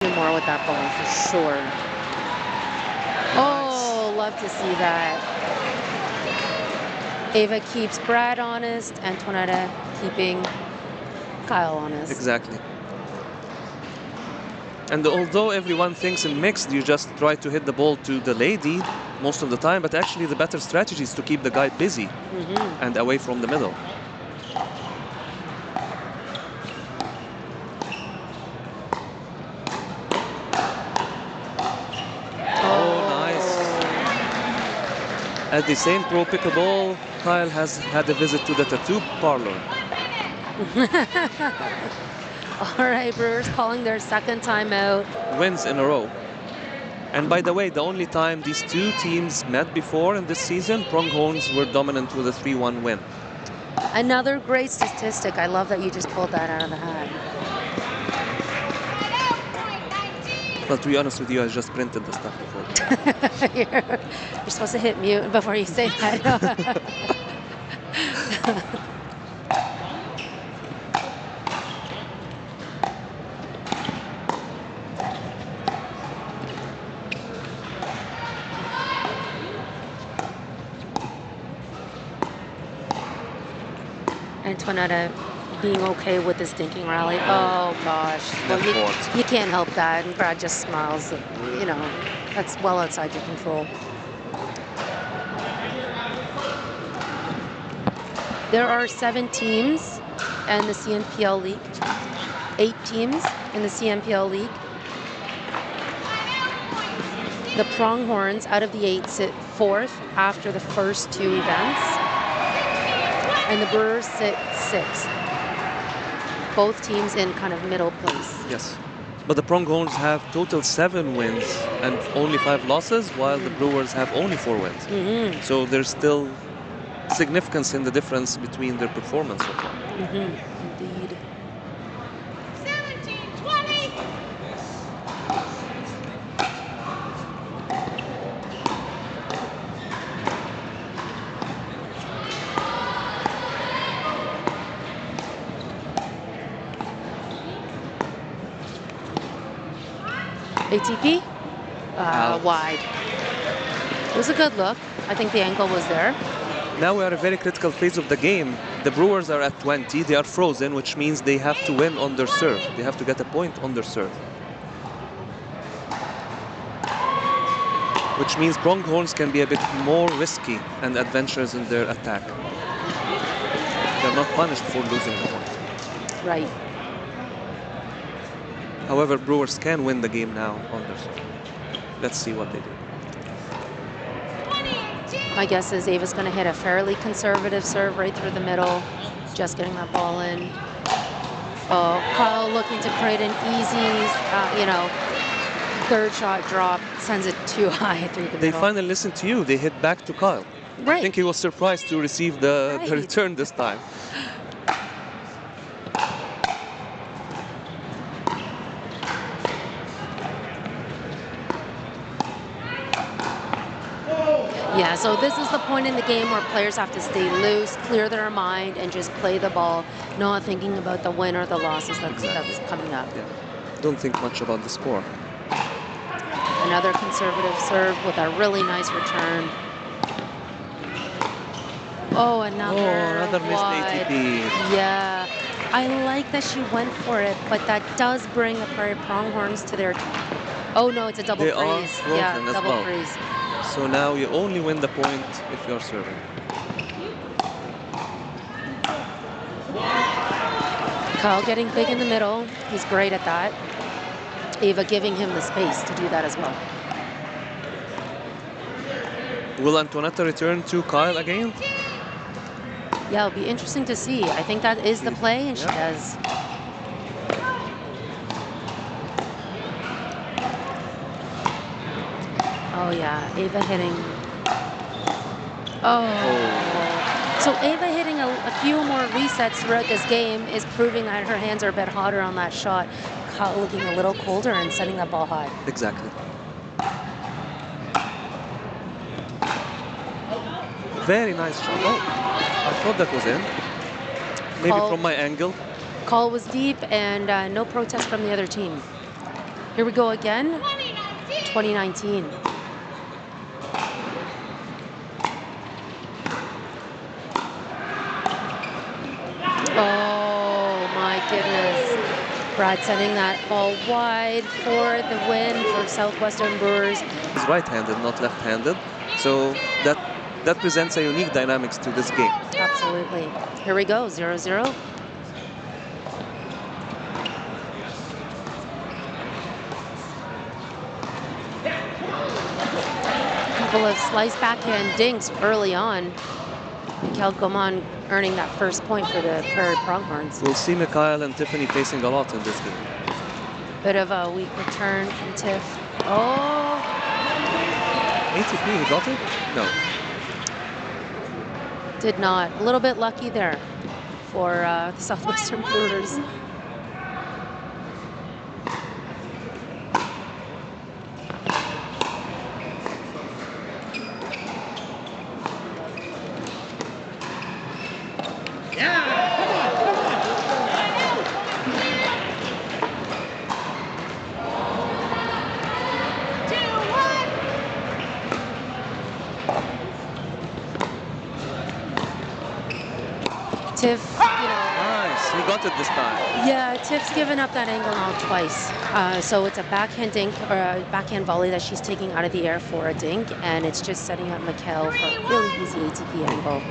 more with that ball for sure. Oh, love to see that. Ava keeps Brad honest, Antoaneta keeping Kyle honest. Exactly. And although everyone thinks in mixed, you just try to hit the ball to the lady most of the time, but actually the better strategy is to keep the guy busy and away from the middle. At the St. Pro Pickleball, Kyle has had a visit to the tattoo parlor. All right, Brewers calling their second timeout. Wins in a row. And by the way, the only time these two teams met before in this season, Pronghorns were dominant with a 3-1 win. Another great statistic. I love that you just pulled that out of the hat. But to be honest with you, I just printed the stuff before. You're supposed to hit mute before you say that. Antoaneta being okay with this dinking rally. Oh gosh. Well, you can't help that. And Brad just smiles. You know, that's well outside your control. There are 7 teams in the CNPL league. 8 teams in the CNPL league. The Pronghorns, out of the 8, sit 4th after the first 2 events. And the Brewers sit 6th. Both teams in kind of middle place. Yes. But the Pronghorns have total 7 wins and only 5 losses, while the Brewers have only 4 wins. So there's still significance in the difference between their performance so far. Indeed. ATP? Wide. It was a good look. I think the ankle was there. Now we are at a very critical phase of the game. The Brewers are at 20. They are frozen, which means they have to win on their serve. They have to get a point on their serve. Which means Pronghorns can be a bit more risky and adventurous in their attack. They're not punished for losing the point. Right. However, Brewers can win the game now on their serve. Let's see what they do. My guess is Ava's going to hit a fairly conservative serve right through the middle. Just getting that ball in. Oh, Kyle looking to create an easy, third shot drop. Sends it too high through the middle. They finally listened to you. They hit back to Kyle. Right. I think he was surprised to receive the return this time. Yeah, so this is the point in the game where players have to stay loose, clear their mind, and just play the ball, not thinking about the win or the losses that's coming up. Yeah. Don't think much about the score. Another conservative serve with a really nice return. Oh, another missed ATP. Yeah, I like that she went for it, but that does bring the Prairie Pronghorns to their... Oh no, it's a double freeze. Yeah, double freeze. So now you only win the point if you're serving. Kyle getting big in the middle. He's great at that. Ava giving him the space to do that as well. Will Antoaneta return to Kyle again? Yeah, it'll be interesting to see. I think that is the play, and she does. Oh, yeah. Ava hitting. Oh. So Ava hitting a few more resets throughout this game is proving that her hands are a bit hotter on that shot. Kyle looking a little colder and setting that ball high. Exactly. Very nice shot. Oh, I thought that was in. Maybe from my angle. Call was deep and no protest from the other team. Here we go again. 2019. Oh my goodness. Brad sending that ball wide for the win for Southwestern Brewers. He's right-handed, not left-handed. So that presents a unique dynamics to this game. Absolutely. Here we go, 0-0. Couple of slice backhand dinks early on. Mikael Gaumond earning that first point for the Prairie Pronghorns. We'll see Mikael and Tiffany facing a lot in this game. Bit of a weak return from Tiff. Oh! ATP, he got it? No. Did not. A little bit lucky there for the Southwestern Brewers. Tiff, Nice, he got it this time. Yeah, Tiff's given up that angle now twice. So it's a backhand dink or a backhand volley that she's taking out of the air for a dink, and it's just setting up Mikael for a really easy ATP angle.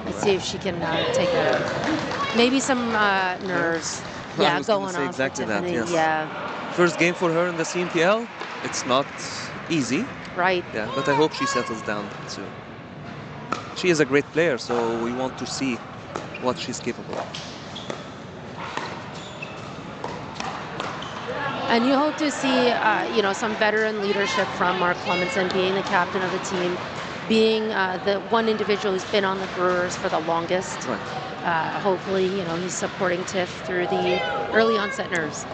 Let's see if she can take maybe some nerves. Yeah, going on exactly for Tiffany. that, yes. Yeah. First game for her in the CNPL. It's not easy. Right. Yeah, but I hope she settles down soon. She is a great player, so we want to see what she's capable of. And you hope to see, some veteran leadership from Mark Cleminson, being the captain of the team, being the one individual who's been on the Brewers for the longest. Right. Hopefully, he's supporting Tiff through the early onset nerves.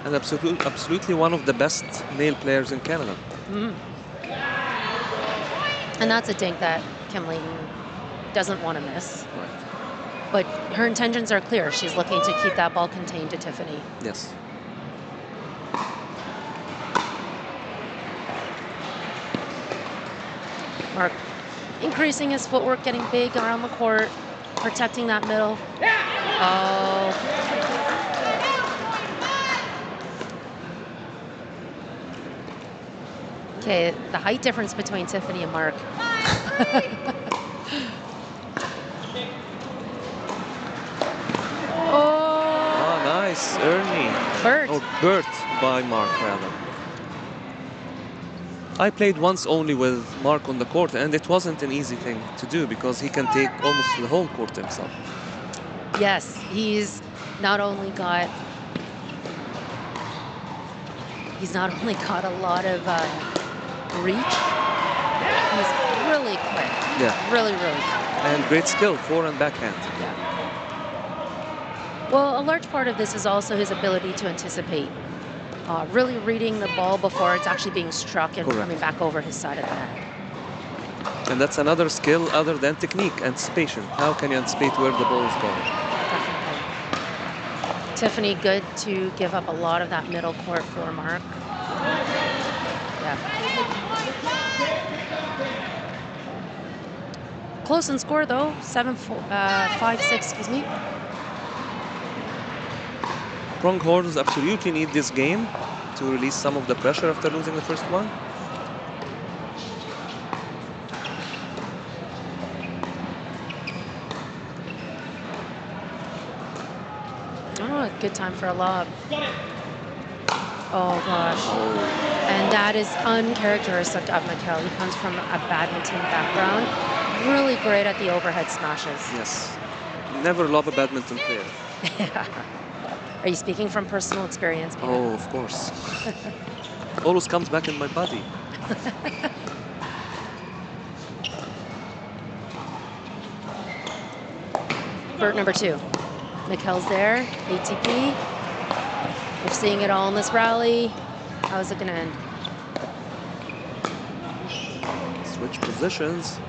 And absolutely one of the best male players in Canada. Mm-hmm. And that's a dink that Kim Layton doesn't want to miss. Right. But her intentions are clear. She's looking to keep that ball contained to Tiffany. Yes. Mark increasing his footwork, getting big around the court, protecting that middle. Oh. Okay, the height difference between Tiffany and Mark. Oh, nice. Ernie. Bert. Or Bert by Mark, rather. I played once only with Mark on the court, and it wasn't an easy thing to do because he can take almost the whole court himself. Yes, he's not only got a lot of reach, he's really quick. Yeah. Really, really quick. And great skill, forehand and backhand. Yeah. Well, a large part of this is also his ability to anticipate. Really reading the ball before it's actually being struck and Correct. coming back over his side of the net. And that's another skill other than technique, anticipation. How can you anticipate where the ball is going? Definitely. Tiffany, good to give up a lot of that middle court for Mark. Yeah. Close in score though, 5-6, excuse me. Pronghorns absolutely need this game to release some of the pressure after losing the first one. Oh, good time for a lob. Oh gosh. And that is uncharacteristic of Mikael. He comes from a badminton background. Really great at the overhead smashes. Yes. Never love a badminton player. Are you speaking from personal experience, Peter? Oh, of course. Always comes back in my body. Bert number 2. Mikael's there, ATP. We're seeing it all in this rally. How's it going to end? Switch positions.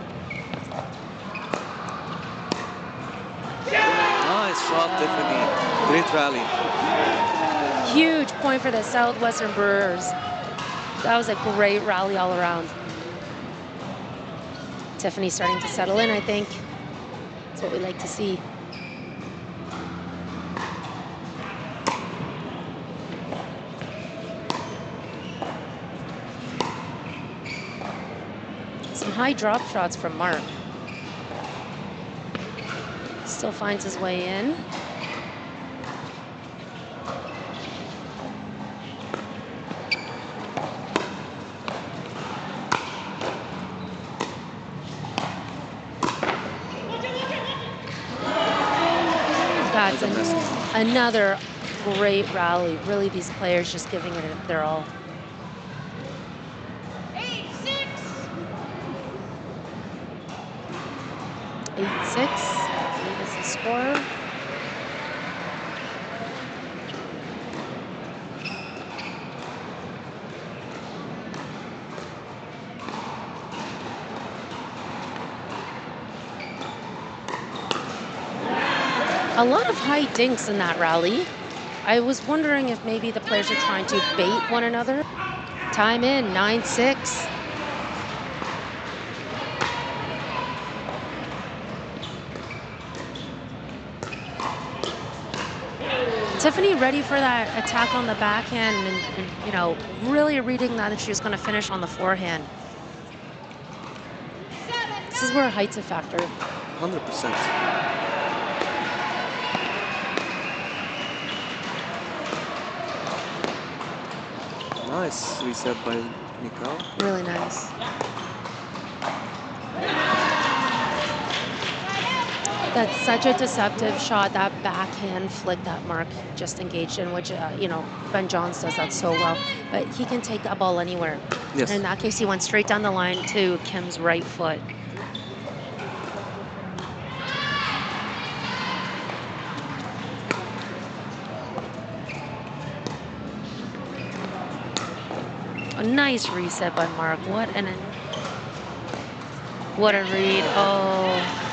Nice shot, Tiffany. Great rally. Huge point for the Southwestern Brewers. That was a great rally all around. Tiffany's starting to settle in, I think. That's what we like to see. Some high drop shots from Mark. Still finds his way in. That's another great rally. Really, these players just giving it their all. 8-6. 8-6. I believe is the score. A lot of high dinks in that rally. I was wondering if maybe the players are trying to bait one another. Time in, 9-6. Tiffany ready for that attack on the backhand and you know, really reading that she was going to finish on the forehand. This is where height's a factor. 100%. Nice reset by Mikael. Really nice. That's such a deceptive shot, that backhand flick that Mark just engaged in, which, you know, Ben Johns does that so well. But he can take that ball anywhere. Yes. And in that case, he went straight down the line to Kim's right foot. A nice reset by Mark. What a read. Oh.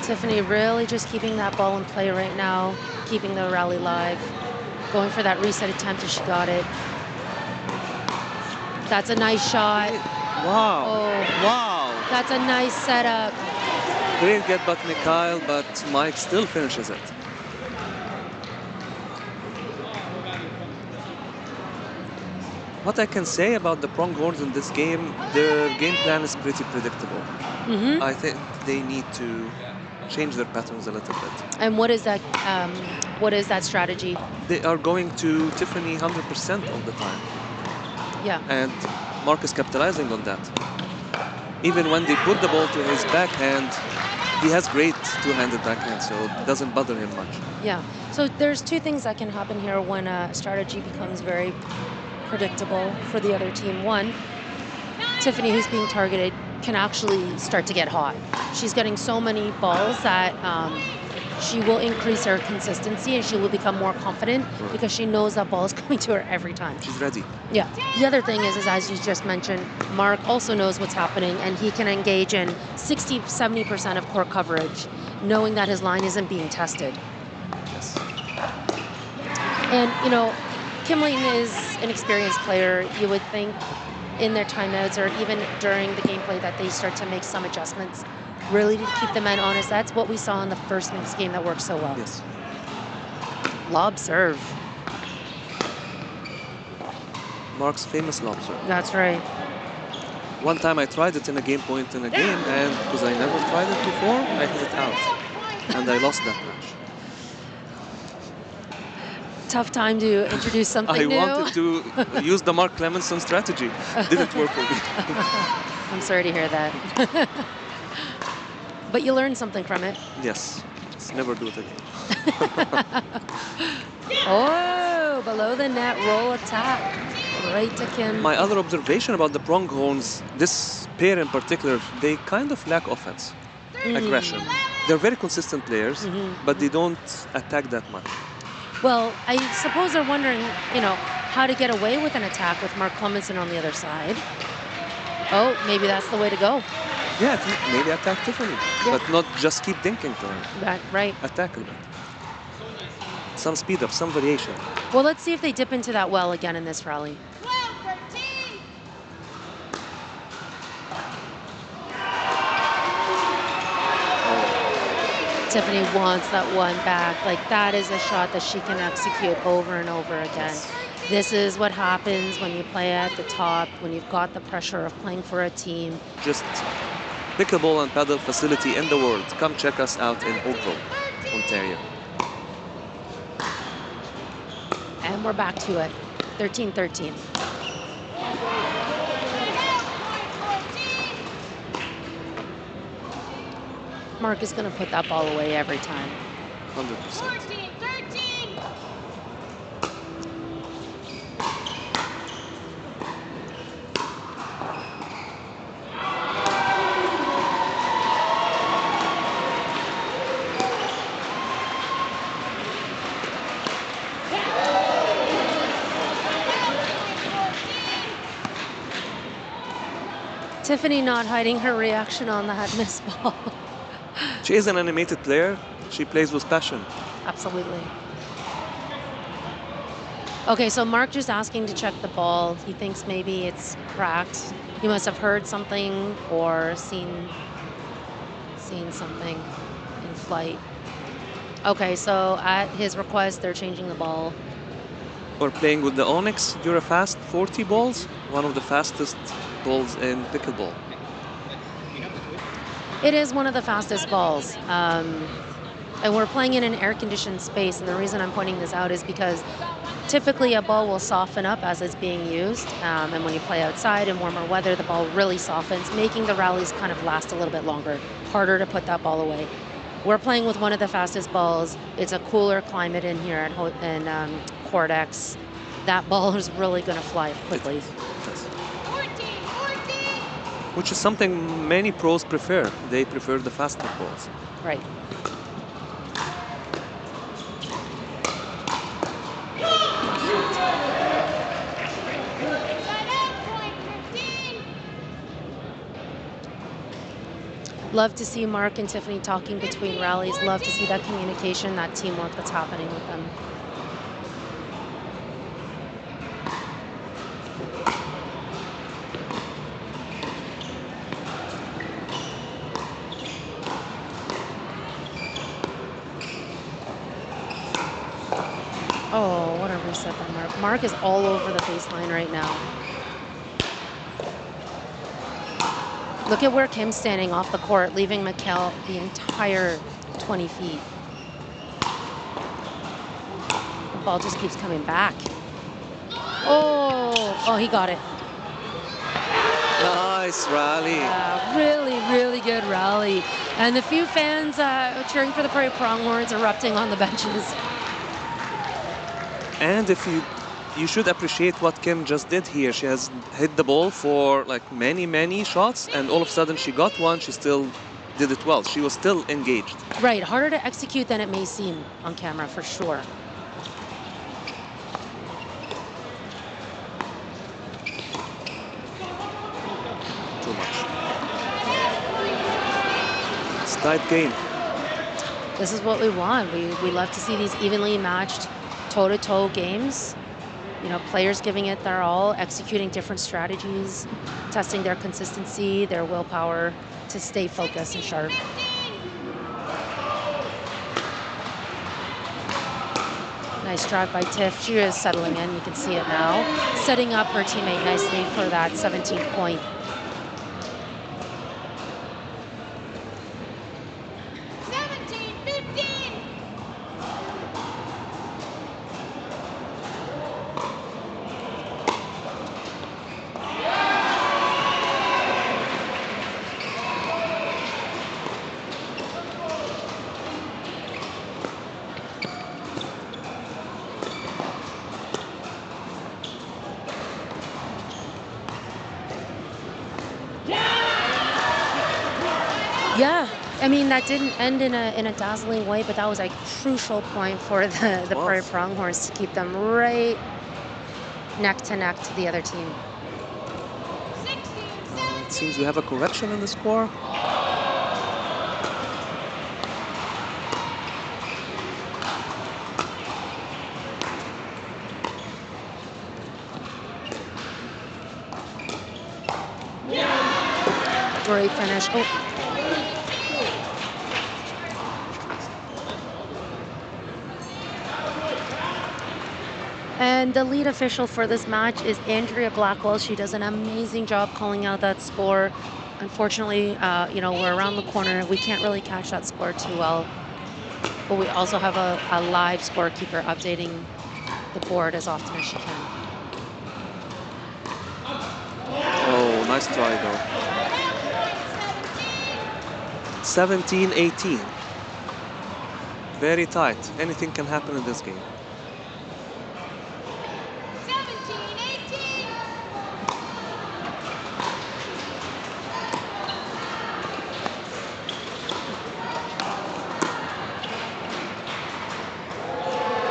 Tiffany really just keeping that ball in play right now, keeping the rally live, going for that reset attempt as she got it. That's a nice shot. Wow. Oh, wow. That's a nice setup. Great get back Mikael, but Mike still finishes it. What I can say about the Pronghorns in this game, their game plan is pretty predictable. Mm-hmm. I think they need to change their patterns a little bit. And what is that? What is that strategy? They are going to Tiffany 100% all the time. Yeah. And Mark is capitalizing on that. Even when they put the ball to his backhand, he has great two-handed backhand, so it doesn't bother him much. Yeah. So there's two things that can happen here when a strategy becomes very predictable for the other team. One, Tiffany, who's being targeted, can actually start to get hot. She's getting so many balls that she will increase her consistency and she will become more confident because she knows that ball is coming to her every time. She's ready. Yeah. The other thing is as you just mentioned, Mark also knows what's happening and he can engage in 60, 70% of court coverage, knowing that his line isn't being tested. Yes. And, you know, Kim Layton is an experienced player. You would think in their timeouts or even during the gameplay that they start to make some adjustments really to keep the men honest. That's what we saw in the first mixed game that worked so well. Yes. Lob serve. Mark's famous lob serve. That's right. One time I tried it in a game point in a game, and because I never tried it before, I hit it out. And I lost that match. Tough time to introduce something new. I wanted to use the Mark Cleminson strategy. Didn't work for me. I'm sorry to hear that. But you learned something from it. Yes. Let's never do it again. Oh, below the net roll attack. Right to Kim. My other observation about the Pronghorns, this pair in particular, they kind of lack offense, aggression. They're very consistent players, but they don't attack that much. Well, I suppose they're wondering, how to get away with an attack with Mark Cleminson on the other side. Oh, maybe that's the way to go. Yeah, maybe attack Tiffany, but not just keep dinking to her. Right. Attack a bit. Some speed up, some variation. Well, let's see if they dip into that well again in this rally. Tiffany wants that one back. Like, that is a shot that she can execute over and over again. Yes. This is what happens when you play at the top, when you've got the pressure of playing for a team. Just pickleball and paddle facility in the world. Come check us out in Oakville, Ontario. And we're back to it. 13-13. Mark is going to put that ball away every time. 100%. Tiffany not hiding her reaction on that missed ball. She is an animated player. She plays with passion. Absolutely. Okay, so Mark just asking to check the ball. He thinks maybe it's cracked. He must have heard something or seen something in flight. Okay, so at his request, they're changing the ball. We're playing with the Onyx Durafast 40 balls, one of the fastest balls in pickleball. It is one of the fastest balls. And we're playing in an air-conditioned space, and the reason I'm pointing this out is because typically a ball will soften up as it's being used, and when you play outside in warmer weather, the ball really softens, making the rallies kind of last a little bit longer, harder to put that ball away. We're playing with one of the fastest balls. It's a cooler climate in here in Cordex. That ball is really going to fly quickly. Which is something many pros prefer. They prefer the faster balls. Right. Love to see Mark and Tiffany talking between rallies. Love to see that communication, that teamwork that's happening with them. Oh, what a reset by Mark. Mark is all over the baseline right now. Look at where Kim's standing off the court, leaving Mikael the entire 20 feet. The ball just keeps coming back. Oh, he got it. Nice rally. Really, really good rally. And the few fans cheering for the Prairie Pronghorns erupting on the benches. And if you should appreciate what Kim just did here. She has hit the ball for like many shots, and all of a sudden she got one. She still did it well. She was still engaged. Right, harder to execute than it may seem on camera, for sure. Too much. It's tight game. This is what we want. We love to see these evenly matched toe-to-toe games. You know, players giving it their all, executing different strategies, testing their consistency, their willpower to stay focused and sharp. Nice drive by Tiff. She is settling in. You can see it now. Setting up her teammate nicely for that 17th point. Yeah, I mean, that didn't end in a dazzling way, but that was a crucial point for the Prairie Pronghorns to keep them right neck to the other team. It seems we have a correction in the score. Great finish. Oh. And the lead official for this match is Andrea Blackwell. She does an amazing job calling out that score. Unfortunately, you know, we're around the corner. We can't really catch that score too well. But we also have a live scorekeeper updating the board as often as she can. Oh, nice try though. 17-18. Very tight. Anything can happen in this game. 17-18.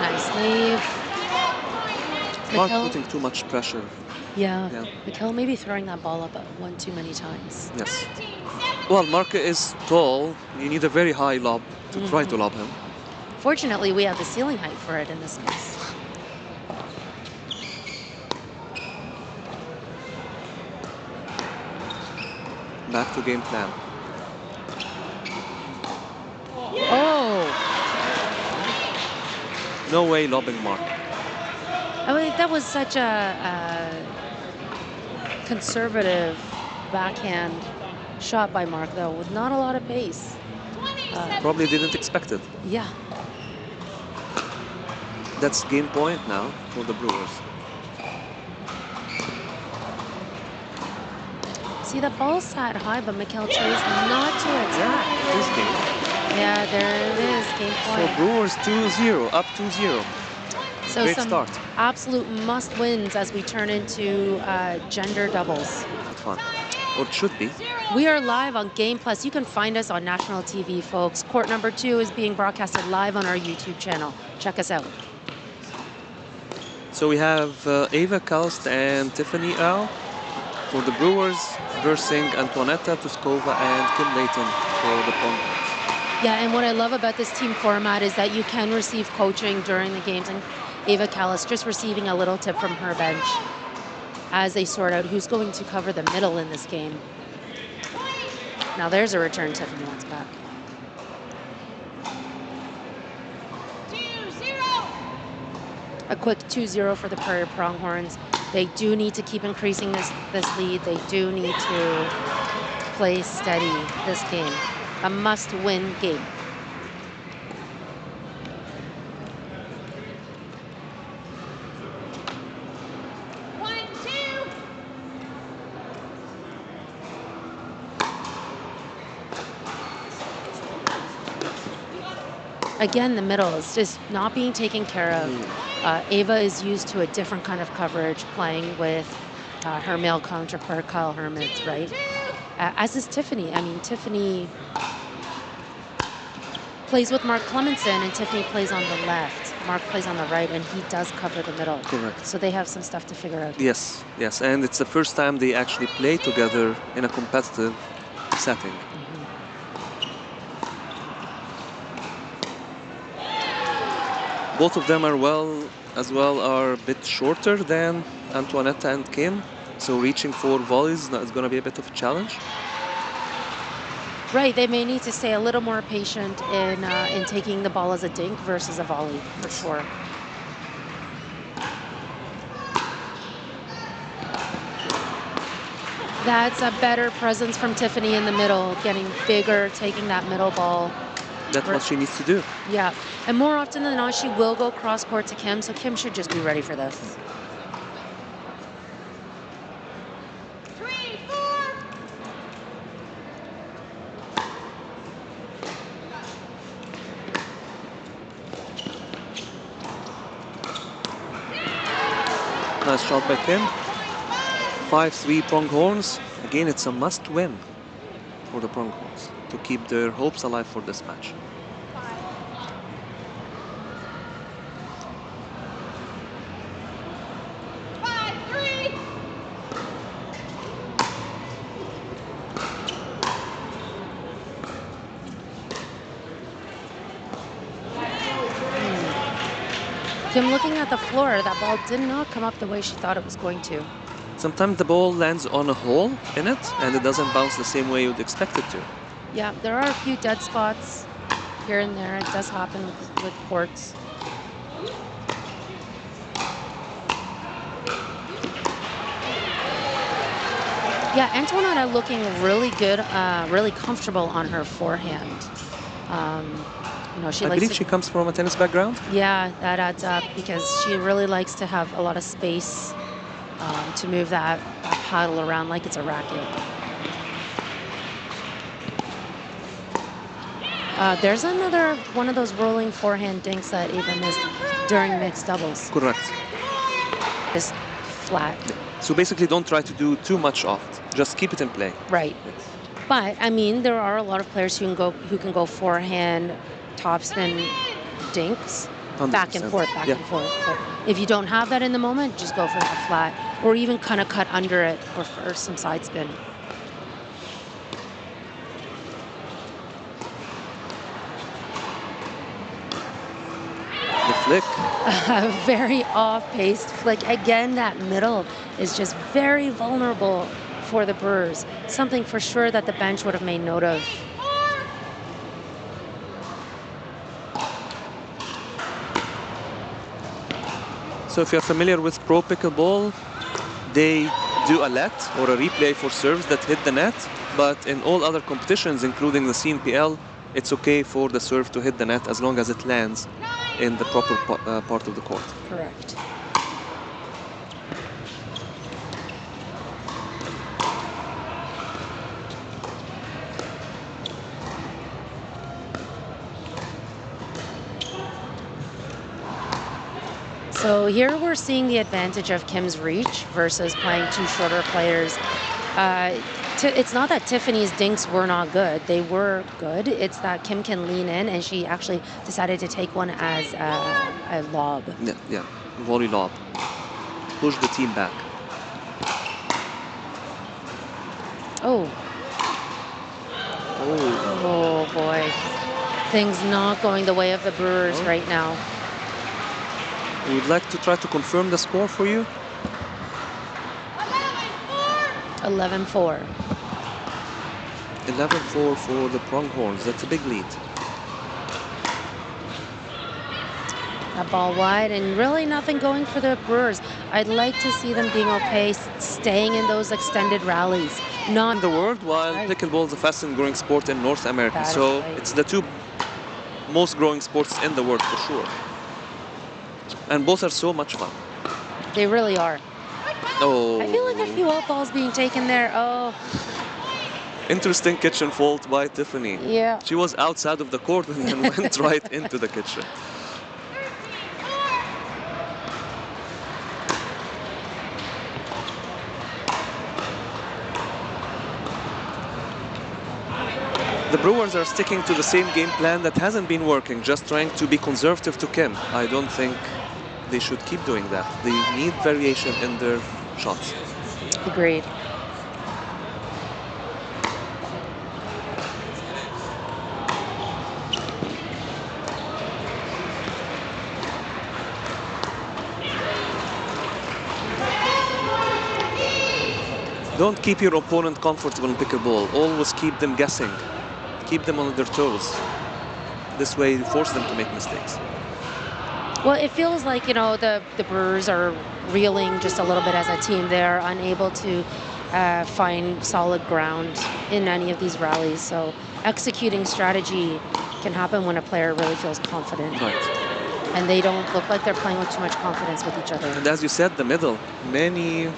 Nice leave. Not putting too much pressure. Yeah. Mikael maybe throwing that ball up one too many times. Yes. Well, Marke is tall. You need a very high lob to try to lob him. Fortunately, we have the ceiling height for it in this case. Back to game plan. Oh! No way lobbing Mark. I mean, that was such a conservative backhand shot by Mark, though, with not a lot of pace. Probably didn't expect it. Yeah. That's game point now for the Brewers. See, the ball sat high, but Mikael chose not to attack. This game. Yeah, there it is, game point. So Brewers 2-0, up 2-0. So great some start. Absolute must-wins as we turn into gender doubles. Fun. Or it should be. We are live on Game Plus. You can find us on national TV, folks. Court number 2 is being broadcasted live on our YouTube channel. Check us out. So we have Ava Kalist and Tiffany Au for the Brewers versus Antoaneta Toskova and Layton for the Pronghorns. Yeah, and what I love about this team format is that you can receive coaching during the games, and Ava Kalist just receiving a little tip from her bench as they sort out who's going to cover the middle in this game. Now there's a return Tiffany wants back. 2-0. A quick 2-0 for the Prairie Pronghorns. They do need to keep increasing this lead. They do need to play steady this game. A must-win game. Again, the middle is just not being taken care of. Ava is used to a different kind of coverage, playing with her male counterpart, Kyle Hermetz, right? As is Tiffany. I mean, Tiffany plays with Mark Cleminson, and Tiffany plays on the left. Mark plays on the right, and he does cover the middle. Correct. So they have some stuff to figure out. Yes, yes, and it's the first time they actually play together in a competitive setting. Both of them are are a bit shorter than Antoaneta and Kim, so reaching for volleys is going to be a bit of a challenge. Right, they may need to stay a little more patient in taking the ball as a dink versus a volley, for sure. That's a better presence from Tiffany in the middle, getting bigger, taking that middle ball. That's what she needs to do. Yeah, and more often than not, she will go cross court to Kim, so Kim should just be ready for this. 3-4. Nice shot by Kim. 5-3 Pronghorns. Again, it's a must win. for the Pronghorns to keep their hopes alive for this match. Kim, looking at the floor, that ball did not come up the way she thought it was going to. Sometimes the ball lands on a hole in it and it doesn't bounce the same way you'd expect it to. Yeah, there are a few dead spots here and there. It does happen with courts. Yeah, Antoaneta looking really good, really comfortable on her forehand. You know, I believe she comes from a tennis background. Yeah, that adds up because she really likes to have a lot of space to move that paddle around like it's a racket. There's another one of those rolling forehand dinks that Ava missed during mixed doubles. Correct. Just flat. So basically don't try to do too much oft. Just keep it in play. Right. But I mean, there are a lot of players who can go forehand, topspin dinks, 100%. back and forth. But if you don't have that in the moment, just go for that flat, or even kind of cut under it for some side spin. The flick. A very off-paced flick. Again, that middle is just very vulnerable for the Brewers. Something for sure that the bench would have made note of. So if you're familiar with pro pickleball, they do a let or a replay for serves that hit the net, but in all other competitions, including the CNPL, it's okay for the serve to hit the net as long as it lands in the proper part of the court. Correct. So here we're seeing the advantage of Kim's reach versus playing two shorter players. It's not that Tiffany's dinks were not good. They were good. It's that Kim can lean in, and she actually decided to take one as a lob. Yeah, volley lob. Push the team back. Oh. Oh, boy. Things not going the way of the Brewers right now. We would like to try to confirm the score for you. 11-4. 11-4 for the Pronghorns. That's a big lead. That ball wide and really nothing going for the Brewers. I'd like to see them being okay, staying in those extended rallies. Not in the world, while pickleball is the fastest growing sport in North America. So it's the two most growing sports in the world for sure. And both are so much fun. They really are. Oh. I feel like a few out balls being taken there. Oh. Interesting kitchen fault by Tiffany. Yeah. She was outside of the court and then went right into the kitchen. The Brewers are sticking to the same game plan that hasn't been working, just trying to be conservative to Kim. I don't think they should keep doing that. They need variation in their shots. Agreed. Don't keep your opponent comfortable in pickleball. Always keep them guessing. Keep them on their toes. This way you force them to make mistakes. Well, it feels like, you know, the Brewers are reeling just a little bit as a team. They're unable to find solid ground in any of these rallies. So executing strategy can happen when a player really feels confident. Right. And they don't look like they're playing with too much confidence with each other. And as you said, the middle. Many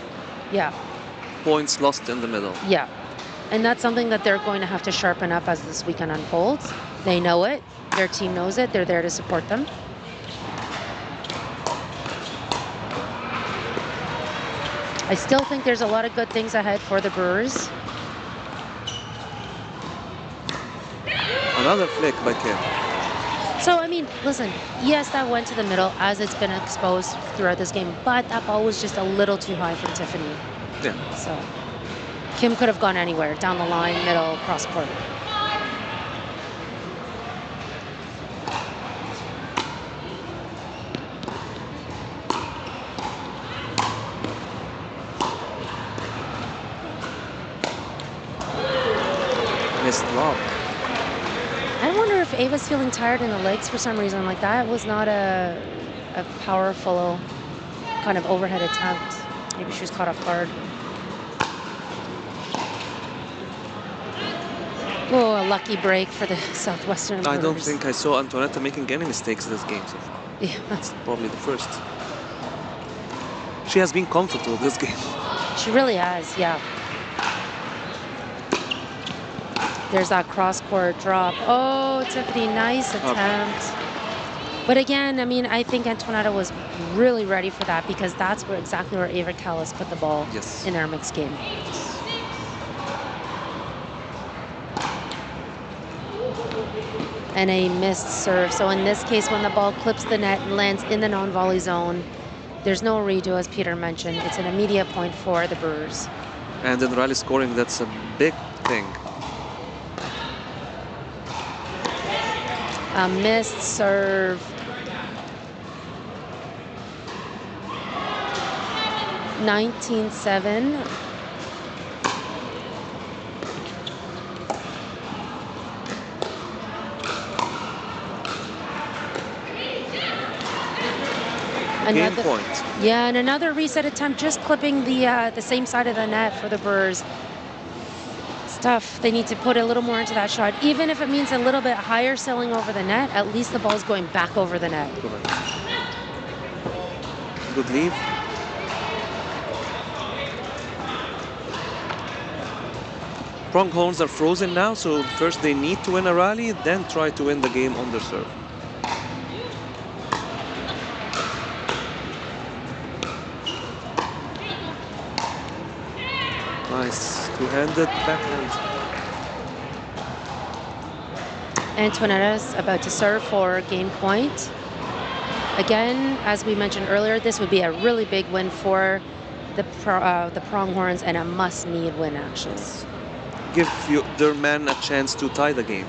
points lost in the middle. Yeah. And that's something that they're going to have to sharpen up as this weekend unfolds. They know it. Their team knows it. They're there to support them. I still think there's a lot of good things ahead for the Brewers. Another flick by Kim. So, I mean, listen, yes, that went to the middle as it's been exposed throughout this game, but that ball was just a little too high from Tiffany. Yeah. So, Kim could have gone anywhere, down the line, middle, cross court. Missed lob. I wonder if Ava's feeling tired in the legs for some reason. Like, that was not a powerful kind of overhead attempt. Maybe she was caught off guard. Oh, a lucky break for the Southwestern Brewers. I don't think I saw Antoaneta making any mistakes this game so far. Yeah. That's probably the first. She has been comfortable this game. She really has, yeah. There's that cross-court drop. Oh, Tiffany, nice attempt. But again, I mean, I think Antoaneta was really ready for that because that's where exactly where Ava Kalist put the ball in our mixed game. And a missed serve. So in this case, when the ball clips the net and lands in the non-volley zone, there's no redo, as Peter mentioned. It's an immediate point for the Brewers. And in rally scoring, that's a big thing. A missed serve. 19-7. Game point. Yeah, and another reset attempt, just clipping the same side of the net for the Brewers. It's tough. They need to put a little more into that shot. Even if it means a little bit higher sailing over the net, at least the ball's going back over the net. Good leave. Pronghorns are frozen now, so first they need to win a rally, then try to win the game on their serve. Nice two-handed backhand. Antoaneta's about to serve for game point. Again, as we mentioned earlier, this would be a really big win for the Pronghorns and a must-need win, actually. Give their men a chance to tie the game.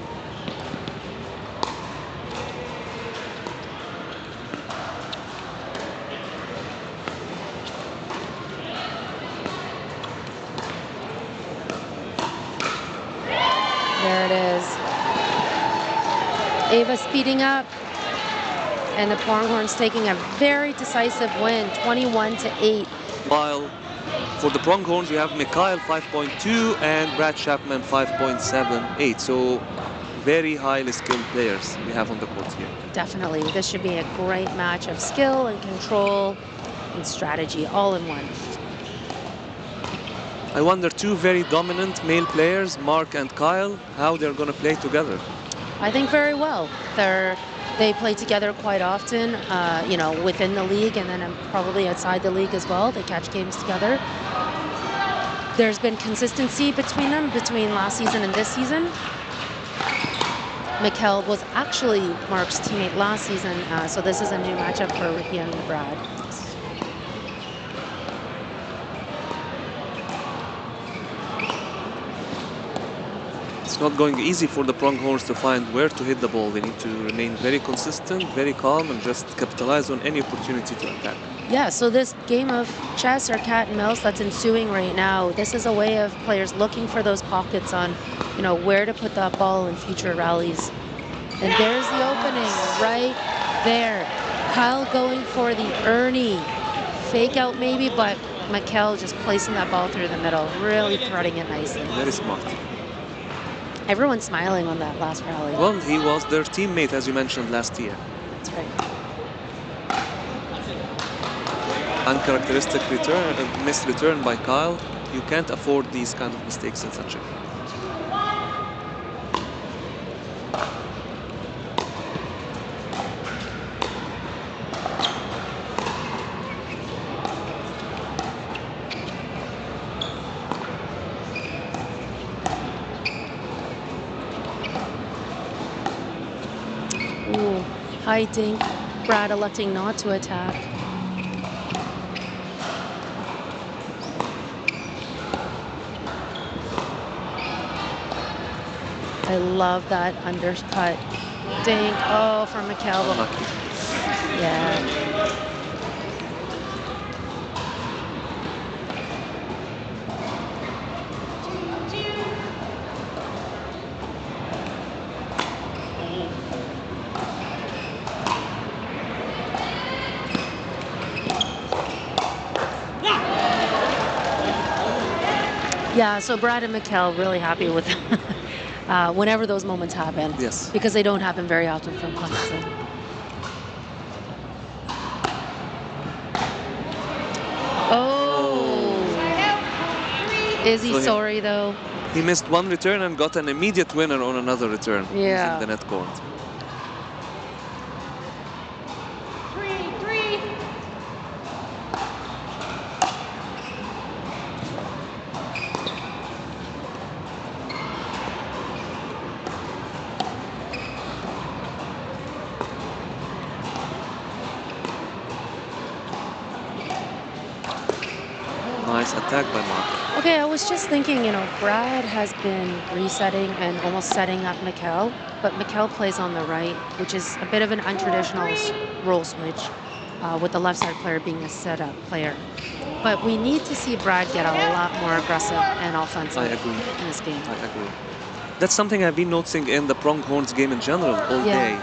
There it is. Ava speeding up. And the Pronghorns taking a very decisive win, 21-8. While for the Pronghorns, we have Mikael 5.2 and Brad Chapman 5.78. So very highly skilled players we have on the court here. Definitely. This should be a great match of skill and control and strategy all in one. I wonder, two very dominant male players, Mark and Kyle, how they're going to play together. I think very well. They play together quite often, you know, within the league and then probably outside the league as well. They catch games together. There's been consistency between them, between last season and this season. Mikael was actually Mark's teammate last season, so this is a new matchup for Ricky and Brad. It's not going easy for the Pronghorns to find where to hit the ball. They need to remain very consistent, very calm, and just capitalize on any opportunity to attack. Yeah, so this game of chess or cat and mouse that's ensuing right now, this is a way of players looking for those pockets on, you know, where to put that ball in future rallies. And there's the opening right there. Kyle going for the Ernie. Fake out maybe, but Mikael just placing that ball through the middle, really threading it nicely. Very smart. Everyone's smiling on that last rally. Well, he was their teammate, as you mentioned, last year. That's right. Uncharacteristic return, missed return by Kyle. You can't afford these kind of mistakes in such a game. Ooh, high dink. Brad electing not to attack. I love that undercut. Dink. Oh, from Mikael. Unlucky. Yeah. Yeah, so Brad and Mikael really happy with whenever those moments happen. Yes. Because they don't happen very often from Cleminson. Oh. Is he sorry, though? He missed one return and got an immediate winner on another return using the net court. Nice attack by Mark. Okay, I was just thinking, you know, Brad has been resetting and almost setting up Mikael, but Mikael plays on the right, which is a bit of an untraditional role switch, with the left side player being a setup player. But we need to see Brad get a lot more aggressive and offensive in this game. I agree. That's something I've been noticing in the Pronghorns game in general all day.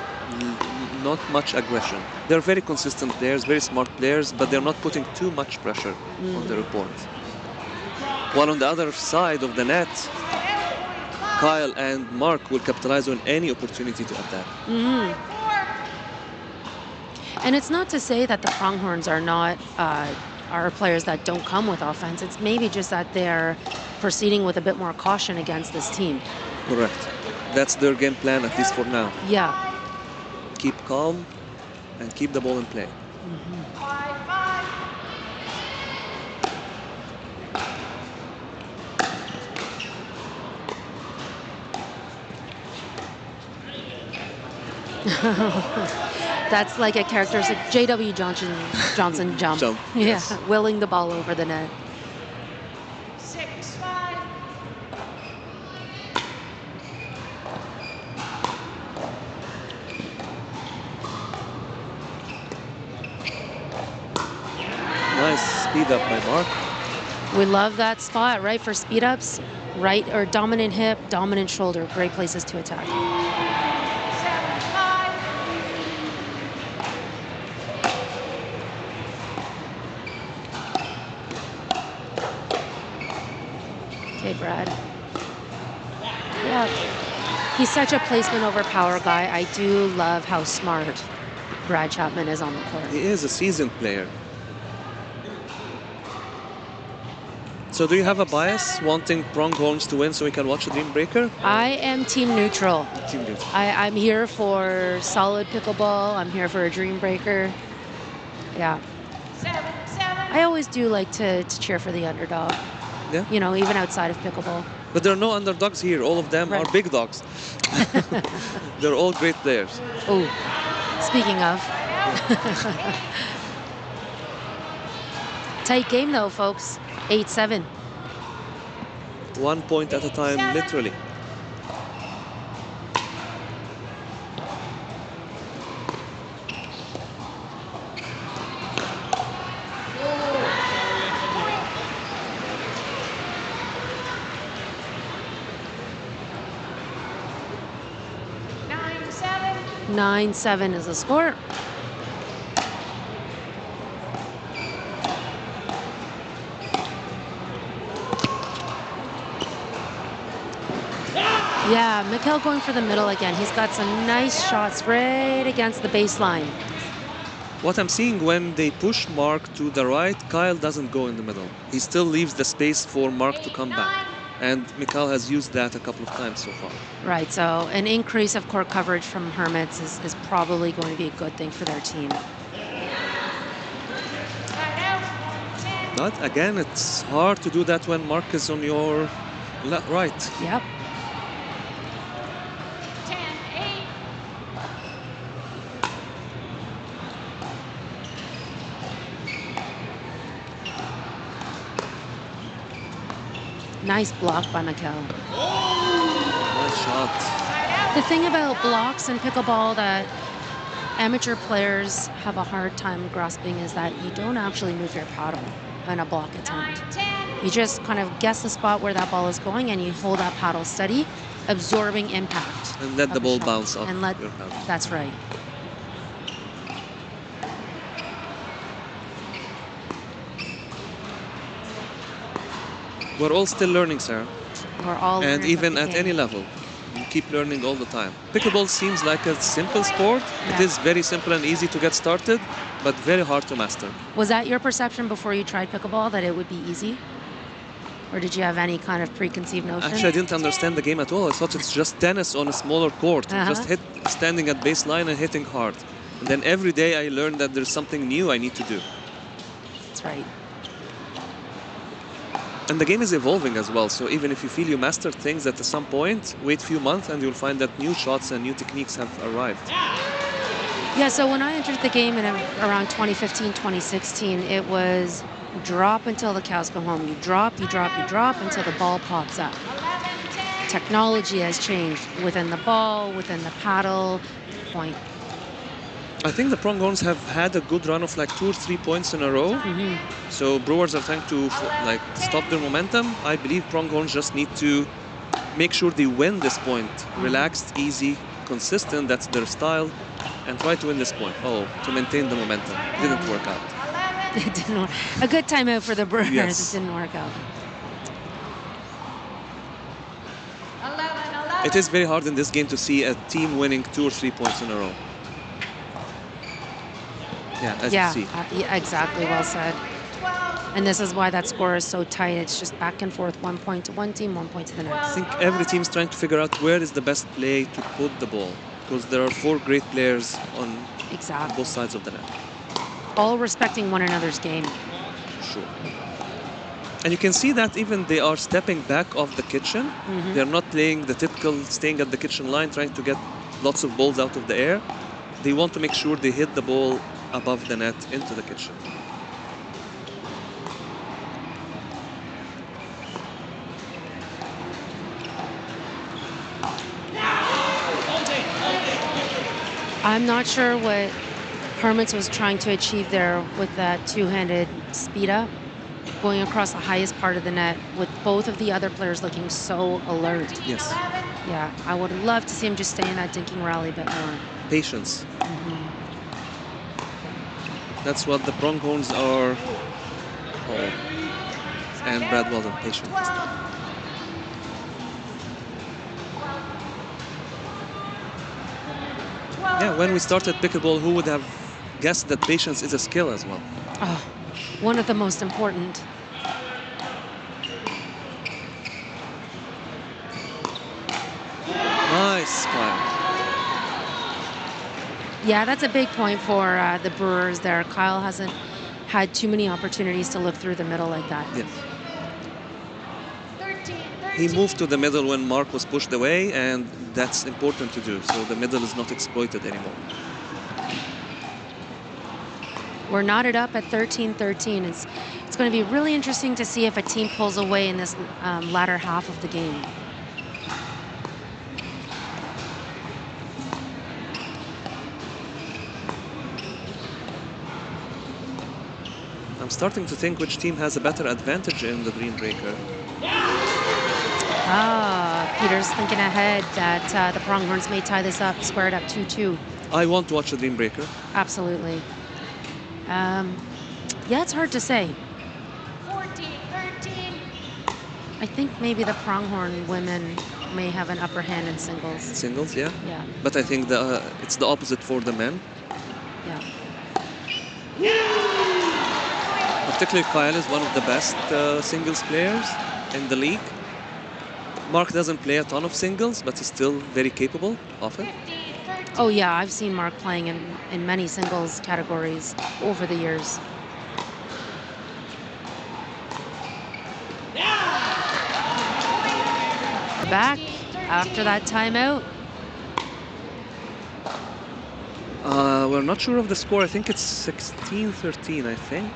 Not much aggression. They're very consistent players, very smart players, but they're not putting too much pressure on their opponent. While on the other side of the net, Kyle and Mark will capitalize on any opportunity to attack. And it's not to say that the Pronghorns are not are players that don't come with offense. It's maybe just that they're proceeding with a bit more caution against this team. Correct. That's their game plan, at least for now. Yeah. Keep calm and keep the ball in play. That's like a characteristic J.W. Johnson jump. Yes. Yeah, willing the ball over the net. Nice speed up by Mark. We love that spot, right, for speed ups. Right or dominant hip, dominant shoulder. Great places to attack. Okay, Brad. Yeah. He's such a placement over power guy. I do love how smart Brad Chapman is on the court. He is a seasoned player. So do you have a bias wanting Pronghorns to win so we can watch the Dream Breaker? I am team neutral. Team neutral. I'm here for solid pickleball. I'm here for a Dream Breaker. Yeah. I always do like to cheer for the underdog. Yeah. You know, even outside of pickleball. But there are no underdogs here. All of them are big dogs. They're all great players. Oh, speaking of. Tight game though, folks. 8-7. 1 point at a time, literally. Nine, 7 is the score. Yeah, Mikael going for the middle again. He's got some nice shots right against the baseline. What I'm seeing when they push Mark to the right, Kyle doesn't go in the middle. He still leaves the space for Mark to come back. And Mikael has used that a couple of times so far. Right, so an increase of court coverage from Hermetz is probably going to be a good thing for their team. But again, it's hard to do that when Mark is on your right. Yep. Nice block by Mikael. Nice shot. The thing about blocks in pickleball that amateur players have a hard time grasping is that you don't actually move your paddle in a block attempt. You just kind of guess the spot where that ball is going and you hold that paddle steady, absorbing impact. And let the ball shot. bounce off And let, your paddle. that's right. We're all still learning, Sarah. We're all And learners of even the at game. any level, you keep learning all the time. Pickleball seems like a simple sport. Yeah. It is very simple and easy to get started, but very hard to master. Was that your perception before you tried pickleball, that it would be easy? Or did you have any kind of preconceived notion? Actually, I didn't understand the game at all. I thought it's just tennis on a smaller court. Just standing at baseline and hitting hard. And then every day I learned that there's something new I need to do. That's right. And the game is evolving as well. So even if you feel you mastered things at some point, wait a few months and you'll find that new shots and new techniques have arrived. Yeah, so when I entered the game in around 2015, 2016, it was drop until the cows come home. You drop, you drop, you drop until the ball pops up. Technology has changed within the ball, within the paddle, point. I think the Pronghorns have had a good run of like 2 or 3 points in a row. So Brewers are trying to stop their momentum. I believe Pronghorns just need to make sure they win this point. Relaxed, easy, consistent, that's their style. And try to win this point. To maintain the momentum. Didn't work out. It didn't work. A good timeout for the Brewers. Yes. It didn't work out. It is very hard in this game to see a team winning 2 or 3 points in a row. Yeah, as you see. Yeah, exactly. Well said. And this is why that score is so tight. It's just back and forth, 1 point to one team, 1 point to the next. I think every team's trying to figure out where is the best play to put the ball. Because there are 4 great players on both sides of the net. All respecting one another's game. Sure. And you can see that even they are stepping back off the kitchen. They're not playing the typical staying at the kitchen line, trying to get lots of balls out of the air. They want to make sure they hit the ball above the net into the kitchen. I'm not sure what Hermetz was trying to achieve there with that two-handed speed up, going across the highest part of the net with both of the other players looking so alert. Yes. Yeah, I would love to see him just stay in that dinking rally a bit more. Patience. That's what the Pronghorns are. And Brad Weldon, patient. Yeah, when we started pickleball, who would have guessed that patience is a skill as well? Oh, one of the most important. Nice, Kyle. Yeah, that's a big point for the Brewers there. Kyle hasn't had too many opportunities to look through the middle like that. Yes. He moved to the middle when Mark was pushed away, and that's important to do. So the middle is not exploited anymore. We're knotted up at 13-13. It's going to be really interesting to see if a team pulls away in this latter half of the game. I'm starting to think which team has a better advantage in the Dream Breaker. Peter's thinking ahead that the Pronghorns may tie this up, square it up 2-2. I want to watch the Dream Breaker. Absolutely. Yeah, it's hard to say. 14-13. I think maybe the Pronghorn women may have an upper hand in singles. Singles, yeah? Yeah. But I think it's the opposite for the men. Yeah. Particularly Kyle is one of the best singles players in the league. Mark doesn't play a ton of singles, but he's still very capable of it. Oh yeah, I've seen Mark playing in many singles categories over the years. Back after that timeout. We're not sure of the score. I think it's 16-13, I think.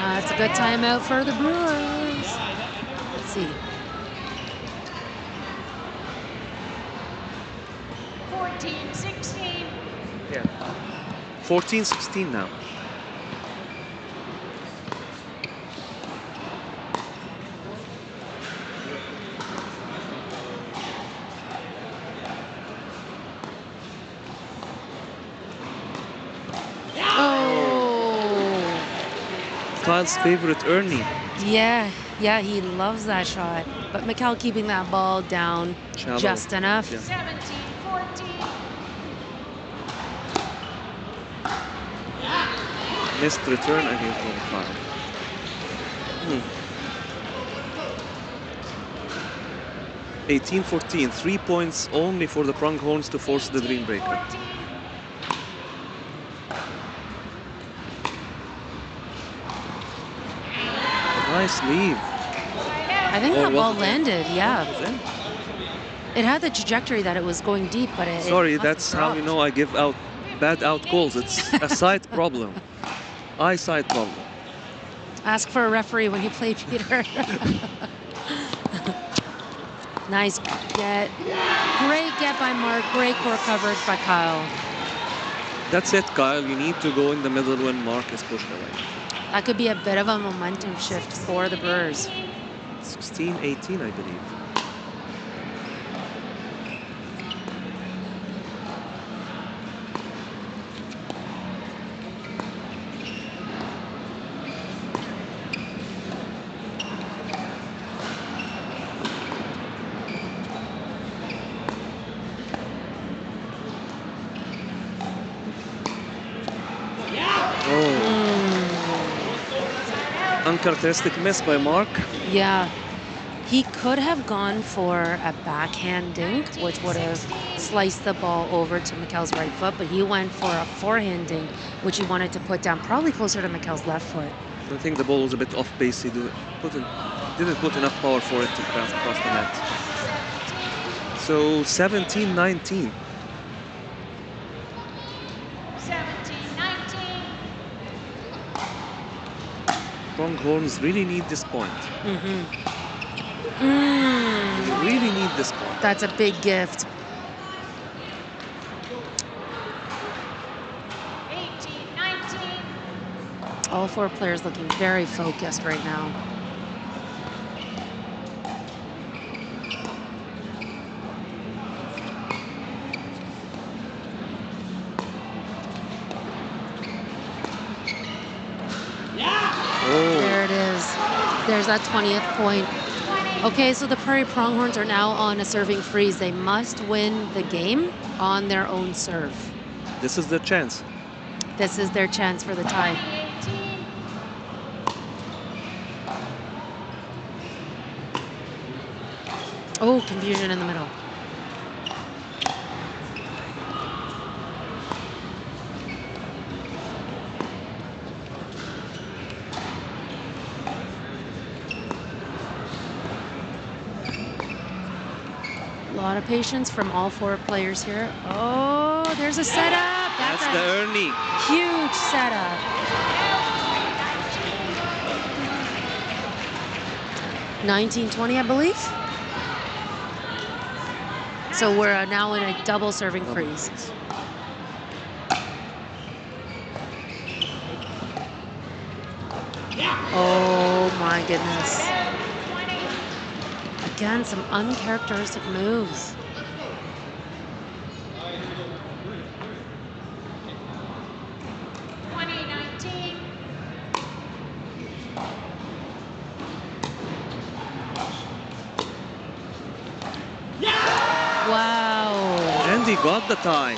It's a good timeout for the Brewers. Let's see. 14-16. Yeah. 14-16 now. Kyle's favorite, Ernie. Yeah, he loves that shot. But Mikael keeping that ball down Shallow. just enough. Yeah. 17-14. Missed return against Kyle. 18-14. 3 points only for the Pronghorns to force the Dream Breaker. 14. Nice leave. I think that ball landed, yeah. Was in? It had the trajectory that it was going deep, but it Sorry, must have that's how you dropped. know I give out bad out calls. It's a sight problem. Eyesight problem. Ask for a referee when you play, Peter. Nice get. Great get by Mark. Great core coverage by Kyle. That's it, Kyle. You need to go in the middle when Mark is pushed away. That could be a bit of a momentum shift for the Brewers. 16-18, I believe. Uncharacteristic miss by Mark. Yeah. He could have gone for a backhand dink, which would have sliced the ball over to Mikael's right foot, but he went for a forehand dink, which he wanted to put down probably closer to Mikael's left foot. I think the ball was a bit off base. He didn't put enough power for it to bounce across the net. So 17-19. 17-19. Pronghorns really need this point. Mm. They really need this point. That's a big gift. 18-19. All four players looking very focused right now. There it is. There's that 20th point. Okay, so the Prairie Pronghorns are now on a serving freeze. They must win the game on their own serve. This is their chance. This is their chance for the tie. 20-18. Oh, confusion in the middle. A lot of patience from all four players here. Oh, there's a setup. That's the Ernie. Huge setup. 19-20, I believe. So we're now in a double serving freeze. Oh my goodness. Again, some uncharacteristic moves. Wow. And he got the tie.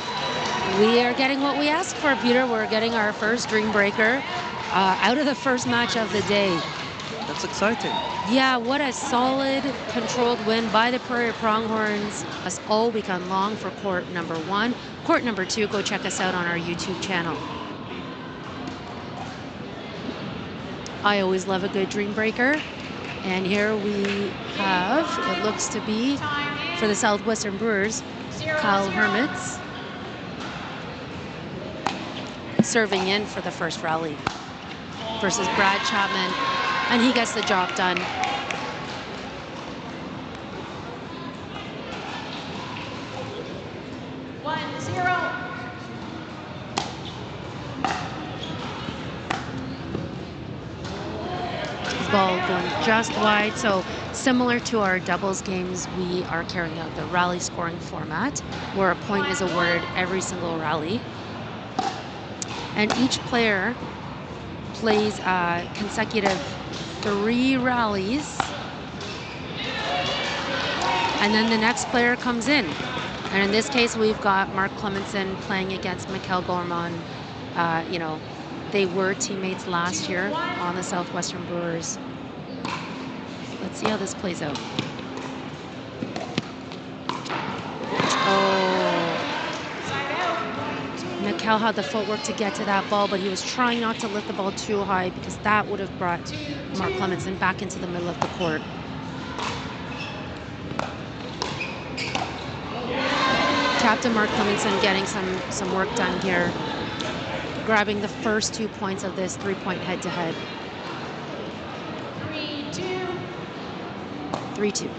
We are getting what we asked for, Peter. We're getting our first Dream Breaker out of the first match of the day. That's exciting. Yeah, what a solid, controlled win by the Prairie Pronghorns. Us all weekend long for court number 1. Court number 2, go check us out on our YouTube channel. I always love a good Dream Breaker. And here we have, it looks to be, for the Southwestern Brewers, Kyle Hermetz serving in for the first rally. versus Brad Chapman, and he gets the job done. Ball going just wide, so similar to our doubles games, we are carrying out the rally scoring format where a point is awarded every single rally, and each player plays consecutive 3 rallies, and then the next player comes in, and in this case we've got Mark Cleminson playing against Mikael Gaumond. You know, they were teammates last year on the Southwestern Brewers. Let's see how this plays out. Oh. Mikael had the footwork to get to that ball, but he was trying not to lift the ball too high because that would have brought Mark Cleminson back into the middle of the court. Captain Mark Cleminson getting some work done here, grabbing the first 2 points of this 3-point head-to-head. 3-2.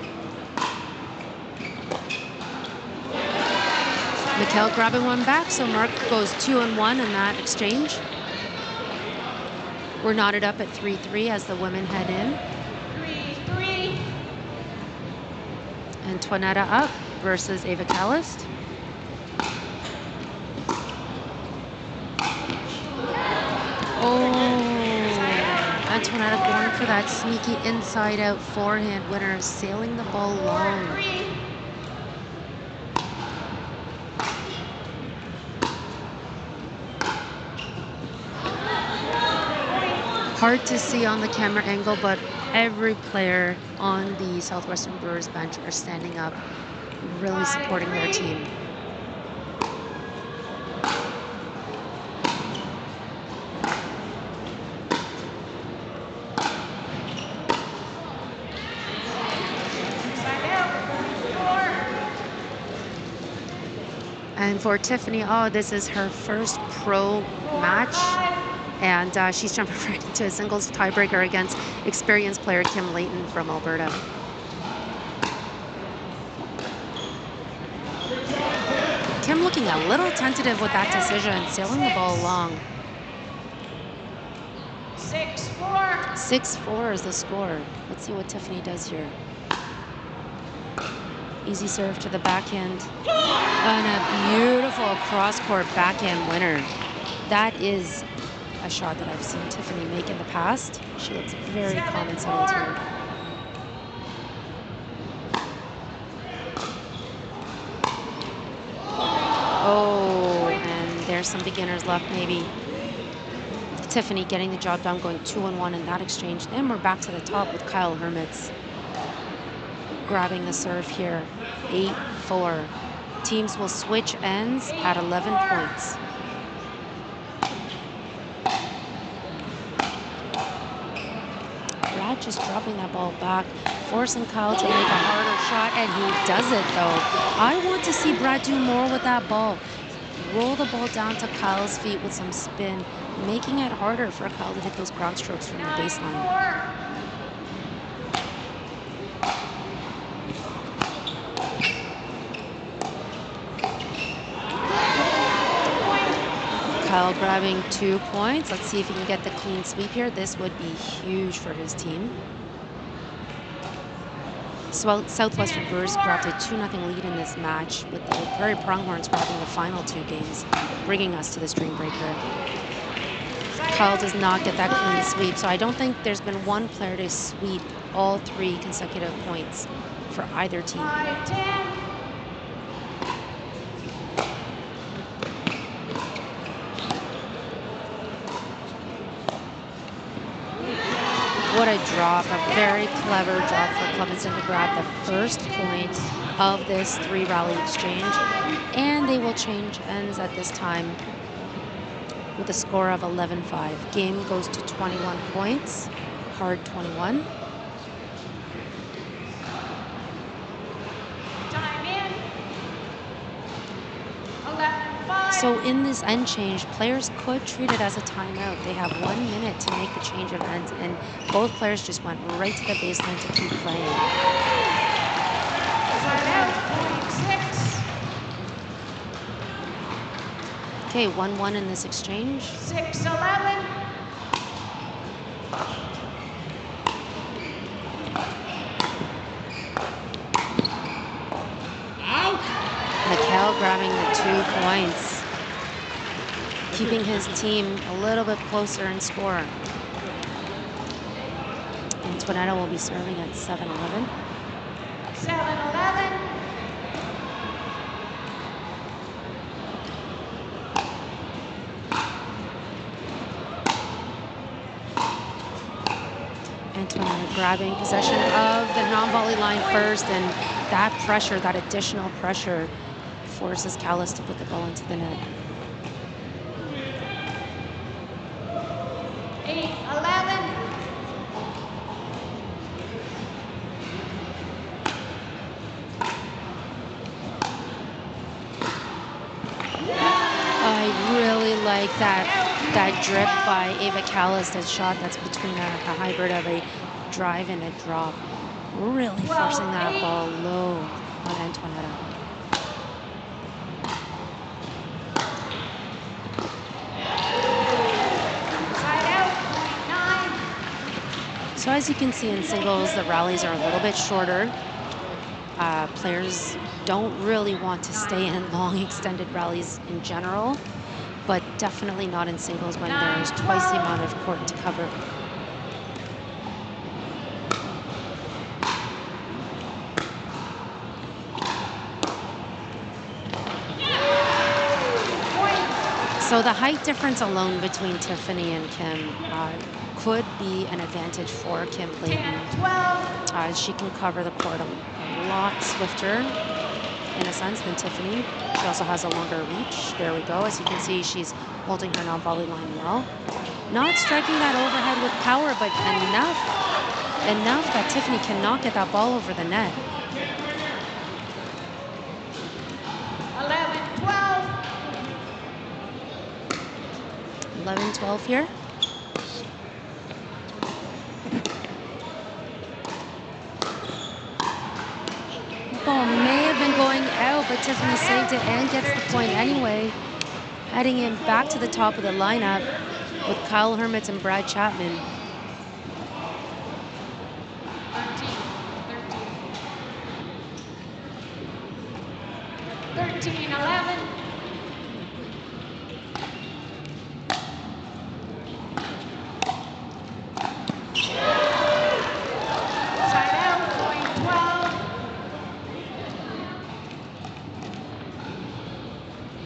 Mikael grabbing one back, so Mark goes 2-1 in that exchange. We're knotted up at 3-3 as the women head in. 3-3. Antoaneta up versus Ava Kalist. Antoaneta going for that sneaky inside-out forehand winner, sailing the ball long. Hard to see on the camera angle, but every player on the Southwestern Brewers bench are standing up, really supporting their team. And for Tiffany Au, this is her first pro match, and she's jumping right into a singles tiebreaker against experienced player Layton from Alberta. Kim looking a little tentative with that decision, sailing the ball long. 6-4. 6-4 is the score. Let's see what Tiffany does here. Easy serve to the backhand. And a beautiful cross-court backhand winner. That is a shot that I've seen Tiffany make in the past. She looks very calm and settled here. Oh, and there's some beginners left maybe. Tiffany getting the job done, going 2-1 in that exchange. Then we're back to the top with Kyle Hermetz grabbing the serve here. 8-4. Teams will switch ends at 11 points. Brad just dropping that ball back, forcing Kyle to make a harder shot, and he does it though. I want to see Brad do more with that ball. Roll the ball down to Kyle's feet with some spin, making it harder for Kyle to hit those ground strokes from the baseline. Kyle grabbing 2 points. Let's see if he can get the clean sweep here. This would be huge for his team. Southwestern Brewers grabbed a 2-0 lead in this match, with the Prairie Pronghorns grabbing the final 2 games, bringing us to the stream breaker. Kyle does not get that clean sweep, so I don't think there's been one player to sweep all 3 consecutive points for either team. 5-10. What a drop, a very clever drop for Cleminson to grab the first point of this 3-rally exchange. And they will change ends at this time with a score of 11-5. Game goes to 21 points, hard 21. Time in. 11-5. So in this end change, players could treat it as a timeout. They have 1 minute to make the change of ends, and both players just went right to the baseline to keep playing. Timeout, point 6. Okay, 1-1 in this exchange. 6-11. Mikael grabbing the 2 points, keeping his team a little bit closer in score. Antoaneta will be serving at 7-11. 7-11. Antoaneta grabbing possession of the non-volley line first, and that pressure, that additional pressure, forces Kalist to put the ball into the net. 8-11. I really like that drip by Ava Kalist, a shot that's between a hybrid of a drive and a drop. Really forcing that ball low on Antoaneta. So as you can see in singles, the rallies are a little bit shorter. Players don't really want to stay in long extended rallies in general, but definitely not in singles when there's twice the amount of court to cover. So the height difference alone between Tiffany and Kim could be an advantage for Kim Layton. She can cover the court a lot swifter, in a sense, than Tiffany. She also has a longer reach. There we go. As you can see, she's holding her non-volley line well. Not striking that overhead with power, but enough that Tiffany cannot get that ball over the net. 11-12 here. Ball may have been going out, but Tiffany saved it and gets the point anyway. Heading in back to the top of the lineup with Kyle Hermetz and Brad Chapman. 13-11. Side out, point 12.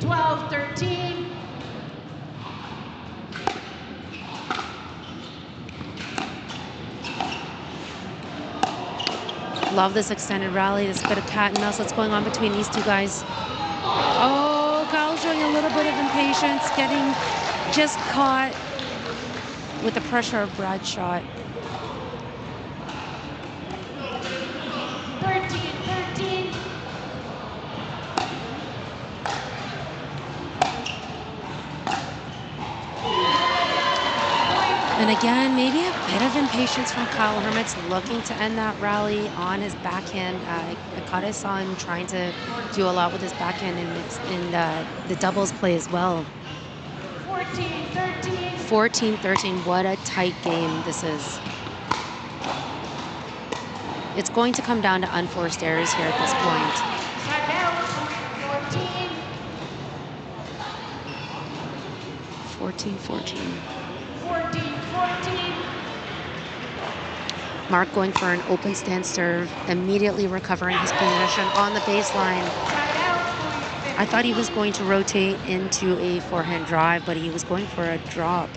12-13. Love this extended rally, this bit of cat and mouse that's going on between these two guys. Oh, Kyle's showing a little bit of impatience, getting just caught with the pressure of Brad's shot. 13-13. And again, maybe a bit of impatience from Kyle Hermetz, looking to end that rally on his backhand. I saw him trying to do a lot with his backhand in the doubles play as well. 14-13. 14-13, what a tight game this is. It's going to come down to unforced errors here at this point. Side out, 14. 14-14. 14-14. Mark going for an open stance serve, immediately recovering his position on the baseline. Side out, point I thought he was going to rotate into a forehand drive, but he was going for a drop.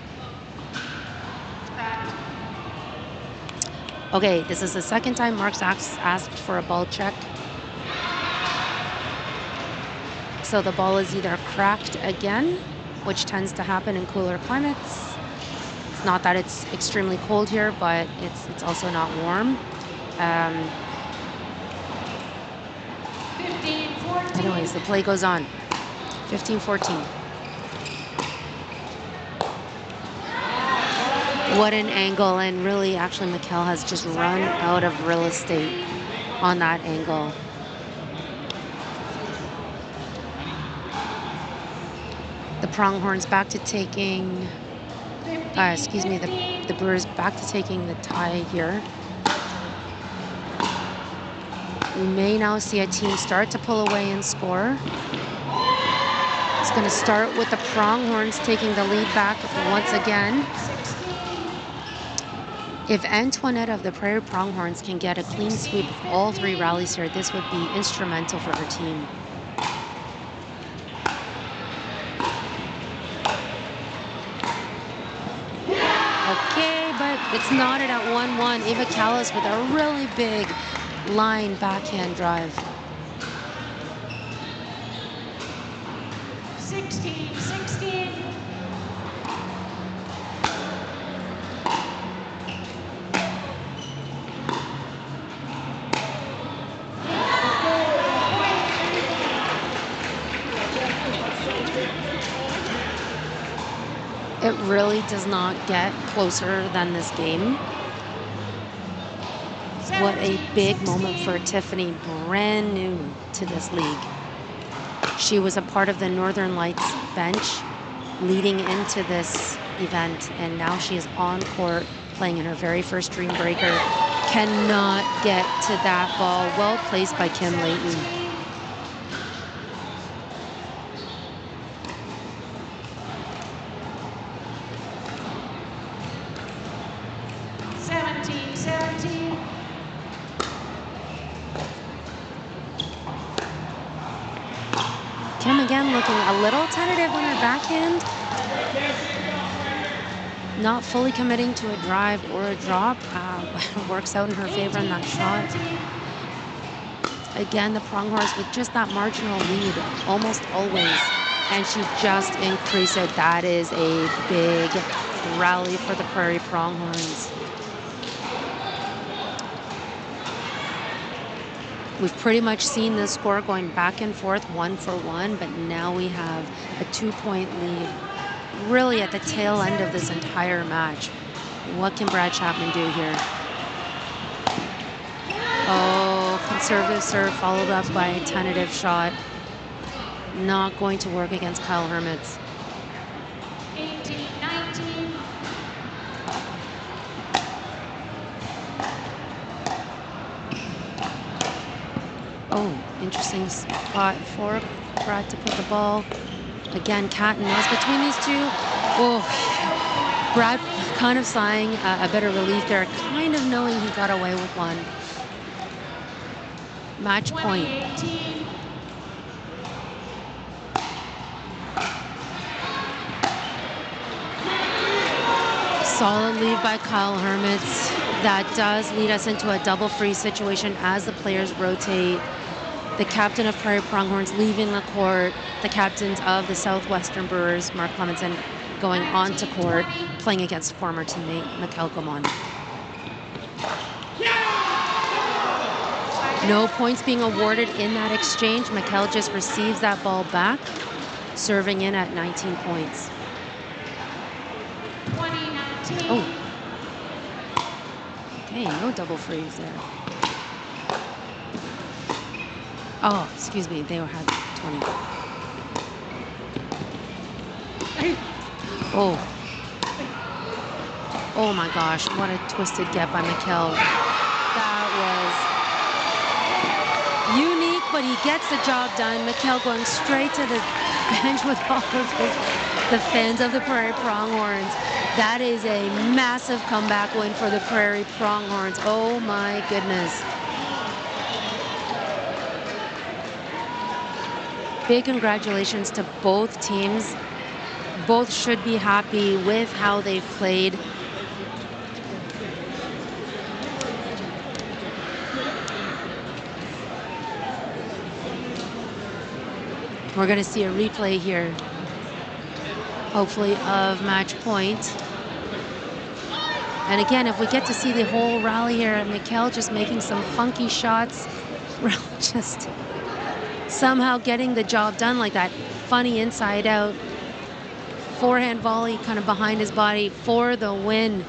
Okay, this is the second time Mark's asked for a ball check. So the ball is either cracked again, which tends to happen in cooler climates. It's not that it's extremely cold here, but it's also not warm. 15-14. Anyways, the play goes on. 15-14. What an angle, and really, actually, Mikael has just run out of real estate on that angle. The Pronghorns back to taking, the Brewers back to taking the tie here. We may now see a team start to pull away and score. It's going to start with the Pronghorns taking the lead back once again. If Antoaneta of the Prairie Pronghorns can get a clean sweep of all 3 rallies here, this would be instrumental for her team. Okay, but it's knotted at 1-1. Ava Kalist with a really big line backhand drive. 16-16. It really does not get closer than this game. What a big moment for Tiffany, brand new to this league. She was a part of the Northern Lights bench leading into this event, and now she is on court playing in her very first Dream Breaker. Cannot get to that ball. Well placed by Kim Layton. Kim again looking a little tentative on her backhand. Not fully committing to a drive or a drop. Works out in her favor in that shot. Again, the Pronghorns with just that marginal lead, almost always. And she just increased it. That is a big rally for the Prairie Pronghorns. We've pretty much seen this score going back and forth, 1-for-1, but now we have a 2-point lead really at the tail end of this entire match. What can Brad Chapman do here? Oh, conservative serve followed up by a tentative shot. Not going to work against Kyle Hermetz. 18-19. Oh, interesting spot for Brad to put the ball. Again, cat and mouse between these two. Oh, Brad kind of sighing a bit of relief there, kind of knowing he got away with one. Match point. 20-18. Solid lead by Kyle Hermetz. That does lead us into a double free situation as the players rotate. The captain of Prairie Pronghorns leaving the court. The captains of the Southwestern Brewers, Mark Cleminson, going onto court, playing against former teammate Mikael Gaumond. No points being awarded in that exchange. Mikael just receives that ball back, serving in at 19 points. 20-19. Oh. Okay, no double freeze there. Oh, excuse me, they had 20. Oh. Oh my gosh, what a twisted get by Mikael. That was unique, but he gets the job done. Mikael going straight to the bench with all of the fans of the Prairie Pronghorns. That is a massive comeback win for the Prairie Pronghorns. Oh my goodness. Big congratulations to both teams. Both should be happy with how they've played. We're going to see a replay here, hopefully, of match point. And again, if we get to see the whole rally here, Mikael just making some funky shots, just somehow getting the job done, like that funny inside out forehand volley kind of behind his body for the win.